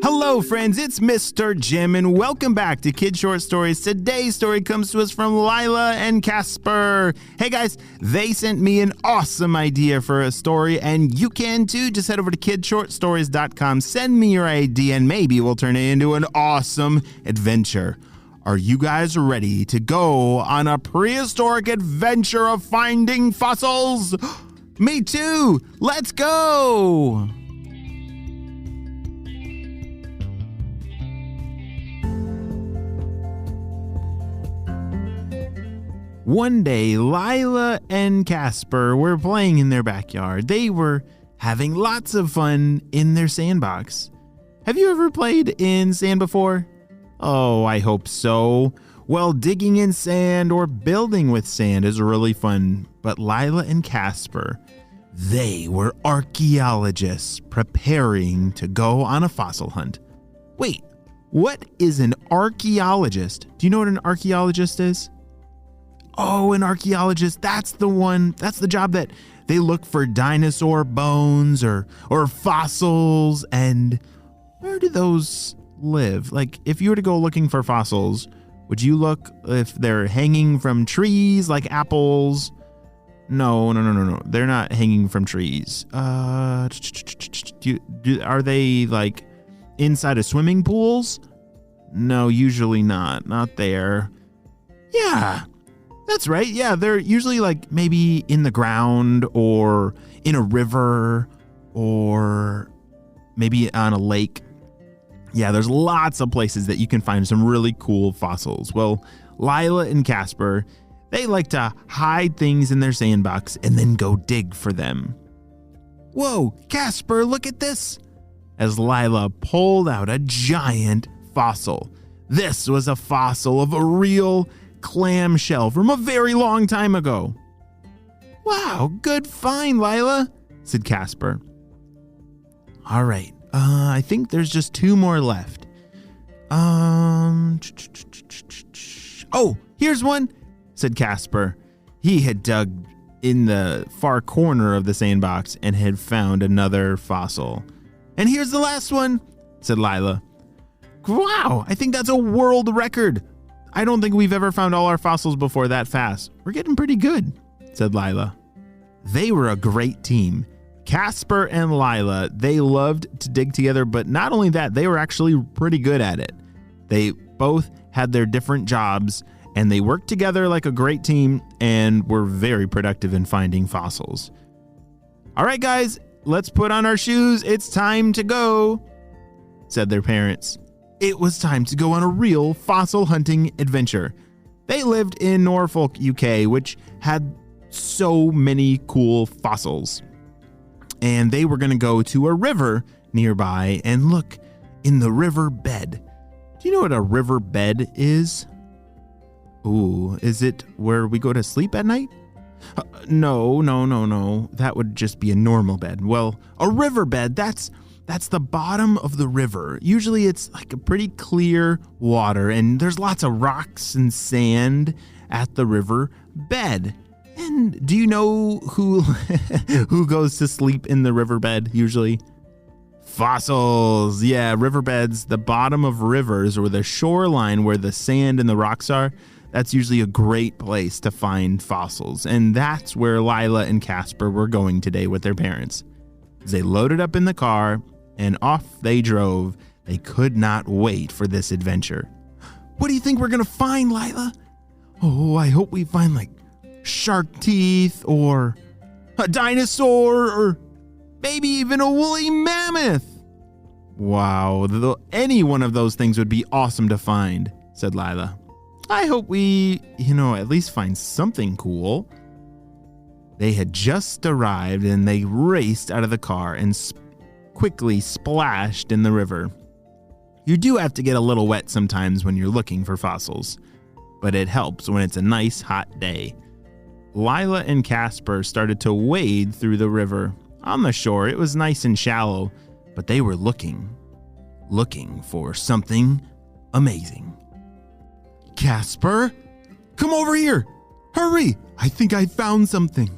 Hello friends, it's Mr. Jim and welcome back to Kid Short Stories. Today's story comes to us from Lila and Casper. Hey guys, they sent me an awesome idea for a story and you can too. Just head over to kidshortstories.com, send me your idea and maybe we'll turn it into an awesome adventure. Are you guys ready to go on a prehistoric adventure of finding fossils? Me too! Let's go! One day, Lila and Casper were playing in their backyard. They were having lots of fun in their sandbox. Have you ever played in sand before? Oh, I hope so. Well, digging in sand or building with sand is really fun. But Lila and Casper, they were archaeologists preparing to go on a fossil hunt. Wait, what is an archaeologist? Do you know what an archaeologist is? Oh, an archaeologist, that's the job that they look for dinosaur bones or fossils. And where do those live? Like, if you were to go looking for fossils, would you look if they're hanging from trees like apples? No. They're not hanging from trees. Are they like inside of swimming pools? No, usually not. Not there. Yeah. That's right. Yeah, they're usually like maybe in the ground or in a river or maybe on a lake. Yeah, there's lots of places that you can find some really cool fossils. Well, Lila and Casper, they like to hide things in their sandbox and then go dig for them. Whoa, Casper, look at this. As Lila pulled out a giant fossil. This was a fossil of a real clamshell from a very long time ago. Wow, good find, Lila, said Casper. All right, I think there's just two more left. Oh, here's one, said Casper. He had dug in the far corner of the sandbox and had found another fossil. And here's the last one, said Lila. Wow, I think that's a world record. I don't think we've ever found all our fossils before that fast. We're getting pretty good, said Lila. They were a great team. Casper and Lila, they loved to dig together, but not only that, they were actually pretty good at it. They both had their different jobs, and they worked together like a great team and were very productive in finding fossils. All right, guys, let's put on our shoes. It's time to go, said their parents. It was time to go on a real fossil hunting adventure. They lived in Norfolk, UK, which had so many cool fossils. And they were going to go to a river nearby and look in the river bed. Do you know what a river bed is? Ooh, is it where we go to sleep at night? No. That would just be a normal bed. Well, a river bed, that's the bottom of the river. Usually it's like a pretty clear water and there's lots of rocks and sand at the river bed. And do you know who goes to sleep in the riverbed usually? Fossils. Yeah, riverbeds, the bottom of rivers or the shoreline where the sand and the rocks are. That's usually a great place to find fossils. And that's where Lila and Casper were going today with their parents. They loaded up in the car and off they drove. They could not wait for this adventure. What do you think we're going to find, Lila? Oh, I hope we find like shark teeth or a dinosaur or maybe even a woolly mammoth. Wow, any one of those things would be awesome to find, said Lila. I hope we, at least find something cool. They had just arrived and they raced out of the car and quickly splashed in the river. You do have to get a little wet sometimes when you're looking for fossils, but it helps when it's a nice hot day. Lila and Casper started to wade through the river. On the shore, it was nice and shallow, but they were looking for something amazing. Casper, come over here! Hurry! I think I found something.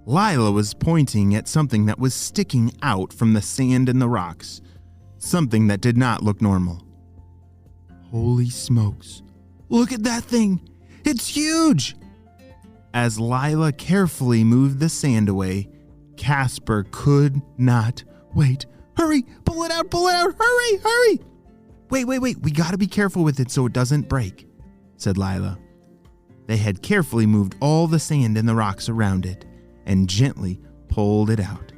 Lila was pointing at something that was sticking out from the sand and the rocks. something that did not look normal. Holy smokes. Look at that thing. It's huge. As Lila carefully moved the sand away, Casper could not wait. Hurry, pull it out, hurry. Wait, we gotta be careful with it so it doesn't break, said Lila. They had carefully moved all the sand and the rocks around it and gently pulled it out.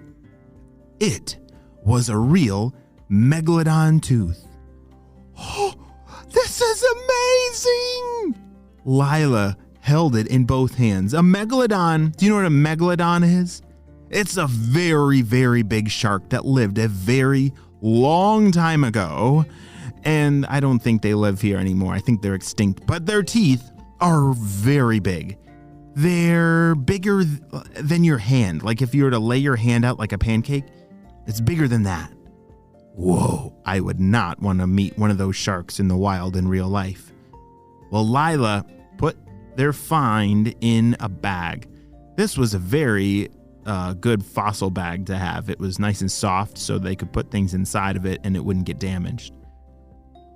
It was a real megalodon tooth. Oh, this is amazing! Lila held it in both hands. A megalodon, do you know what a megalodon is? It's a very, very big shark that lived a very long time ago, and I don't think they live here anymore. I think they're extinct, but their teeth are very big. They're bigger than your hand. Like if you were to lay your hand out like a pancake, it's bigger than that. Whoa, I would not want to meet one of those sharks in the wild in real life. Well, Lila put their find in a bag. This was a very good fossil bag to have. It was nice and soft so they could put things inside of it and it wouldn't get damaged.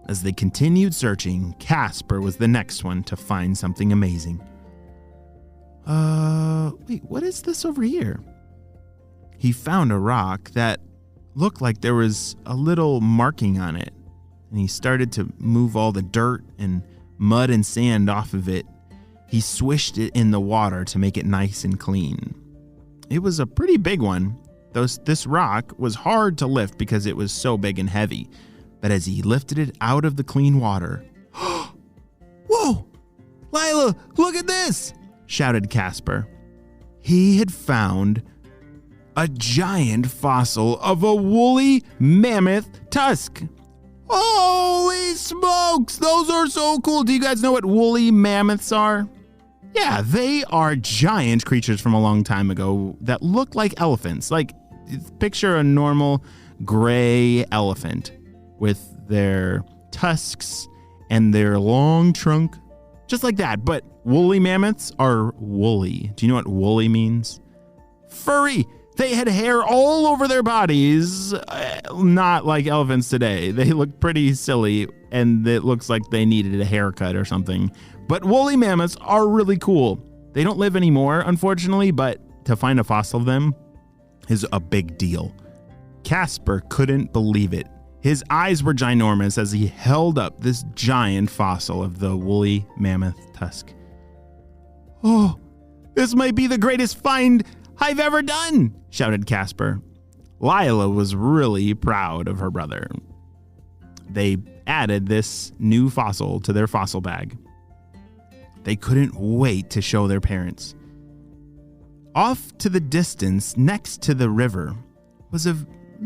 As they continued searching, Casper was the next one to find something amazing. Wait, what is this over here? He found a rock that looked like there was a little marking on it, and he started to move all the dirt and mud and sand off of it. He swished it in the water to make it nice and clean. It was a pretty big one. This rock was hard to lift because it was so big and heavy. But as he lifted it out of the clean water, whoa! Lila, look at this! Shouted Casper. He had found a giant fossil of a woolly mammoth tusk. Holy smokes! Those are so cool. Do you guys know what woolly mammoths are? Yeah, they are giant creatures from a long time ago that look like elephants. Like, picture a normal gray elephant with their tusks and their long trunk, just like that. But woolly mammoths are woolly. Do you know what woolly means? Furry. They had hair all over their bodies, not like elephants today. They look pretty silly, and it looks like they needed a haircut or something. But woolly mammoths are really cool. They don't live anymore, unfortunately, but to find a fossil of them is a big deal. Casper couldn't believe it. His eyes were ginormous as he held up this giant fossil of the woolly mammoth tusk. Oh, this might be the greatest find I've ever done, shouted Casper. Lila was really proud of her brother. They added this new fossil to their fossil bag. They couldn't wait to show their parents. Off to the distance, next to the river, was a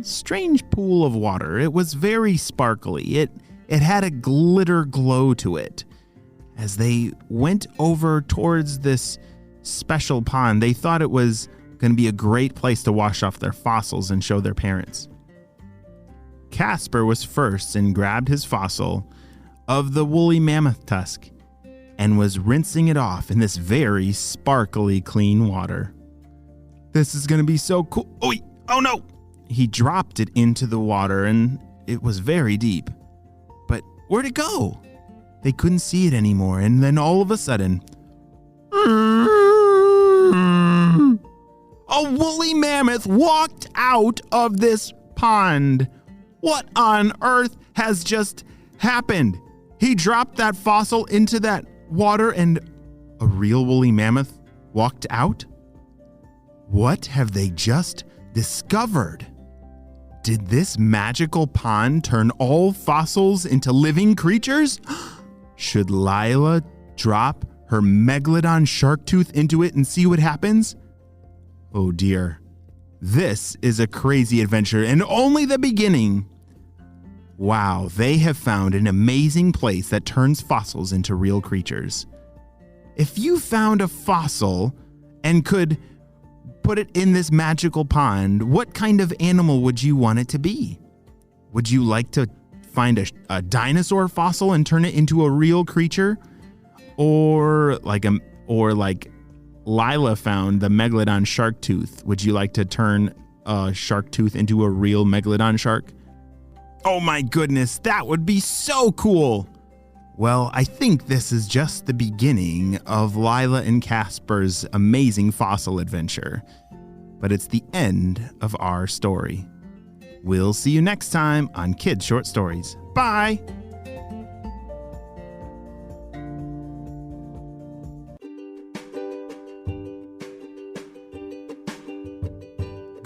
strange pool of water. It was very sparkly. It had a glitter glow to it. As they went over towards this special pond, they thought it was going to be a great place to wash off their fossils and show their parents. Casper was first and grabbed his fossil of the woolly mammoth tusk and was rinsing it off in this very sparkly clean water. This is going to be so cool. Oh no! He dropped it into the water and it was very deep. But where'd it go? They couldn't see it anymore, and then all of a sudden, a woolly mammoth walked out of this pond. What on earth has just happened? He dropped that fossil into that water and a real woolly mammoth walked out? What have they just discovered? Did this magical pond turn all fossils into living creatures? Should Lila drop her megalodon shark tooth into it and see what happens? Oh dear. This is a crazy adventure and only the beginning. Wow, they have found an amazing place that turns fossils into real creatures. If you found a fossil and could put it in this magical pond, what kind of animal would you want it to be? Would you like to find a dinosaur fossil and turn it into a real creature? Or like Lila found the megalodon shark tooth. Would you like to turn a shark tooth into a real megalodon shark? Oh my goodness, that would be so cool. Well, I think this is just the beginning of Lila and Casper's amazing fossil adventure. But it's the end of our story. We'll see you next time on Kids Short Stories. Bye!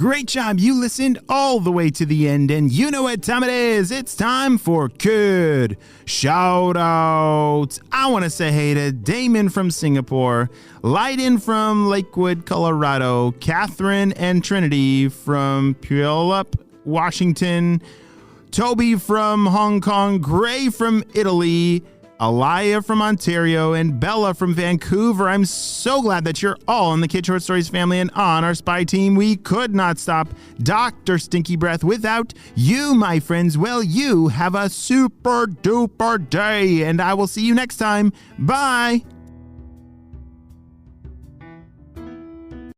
Great job, you listened all the way to the end, and you know what time it is. It's time for Kid Shoutouts. I want to say hey to Damon from Singapore, Lyden from Lakewood, Colorado, Catherine and Trinity from Puyallup, Washington, Toby from Hong Kong, Gray from Italy, Alaya from Ontario, and Bella from Vancouver. I'm so glad that you're all in the Kid Short Stories family and on our spy team. We could not stop Dr. Stinky Breath without you, my friends. Well, you have a super duper day, and I will see you next time. Bye.